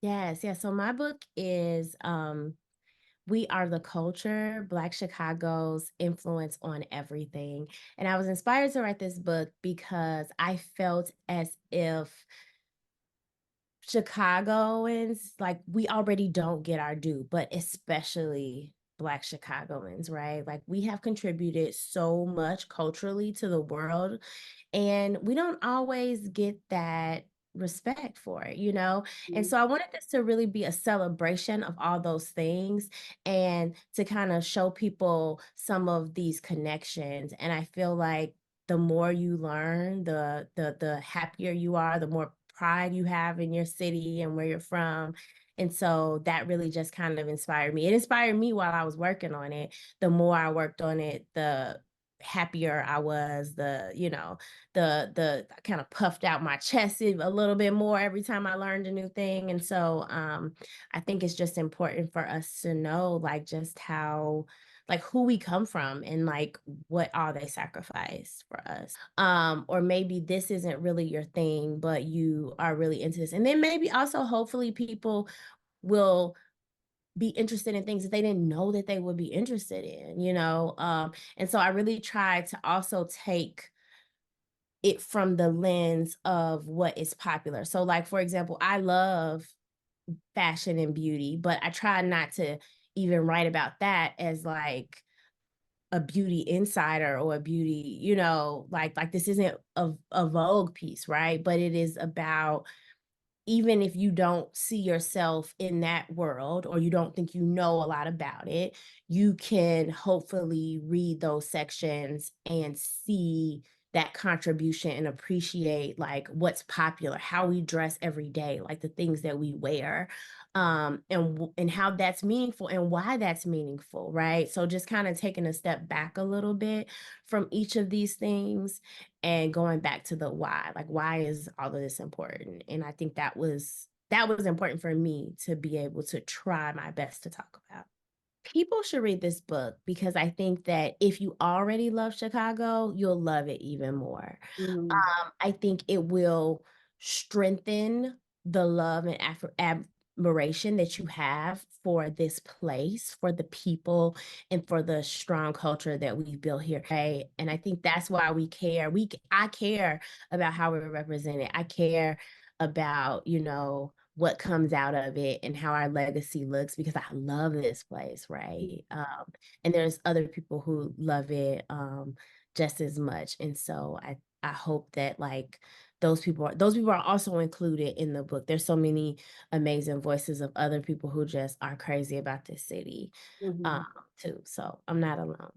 Yes, yes. So my book is We Are the Culture, Black Chicago's Influence on Everything. And I was inspired to write this book because I felt as if Chicagoans, like, we already don't get our due, but especially Black Chicagoans, right? Like, we have contributed so much culturally to the world, and we don't always get that respect for it, you know? And Mhm. so I wanted this to really be a celebration of all those things and to kind of show people some of these connections. And I feel like the more you learn, the happier you are, the more pride you have in your city and where you're from. And so that really just kind of inspired me. It inspired me while I was working on it. The more I worked on it, the happier I was, the I kind of puffed out my chest a little bit more every time I learned a new thing. And so I think it's just important for us to know like just how like who we come from and like what all they sacrificed for us. Or maybe this isn't really your thing, but you are really into this. And then maybe also hopefully people will be interested in things that they didn't know that they would be interested in, you know? And so I really try to also take it from the lens of what is popular. So like for example, I love fashion and beauty, but I try not to even write about that as like a beauty insider or a beauty, like this isn't a Vogue piece, right? But it is about even if you don't see yourself in that world or you don't think you know a lot about it, you can hopefully read those sections and see that contribution and appreciate like what's popular, how we dress every day, like the things that we wear, and how that's meaningful and why that's meaningful, right? So just kind of taking a step back a little bit from each of these things and going back to the why, like why is all of this important? And I think that was important for me to be able to try my best to talk about. People should read this book because I think that if you already love Chicago, you'll love it even more. Mhm. I think it will strengthen the love and admiration that you have for this place, for the people, and for the strong culture that we've built here. Right? And I think that's why we care. I care about how we're represented. I care about, what comes out of it and how our legacy looks because I love this place, right? And there's other people who love it just as much. And so I hope that like those people are also included in the book. There's so many amazing voices of other people who just are crazy about this city Mhm. too. So I'm not alone.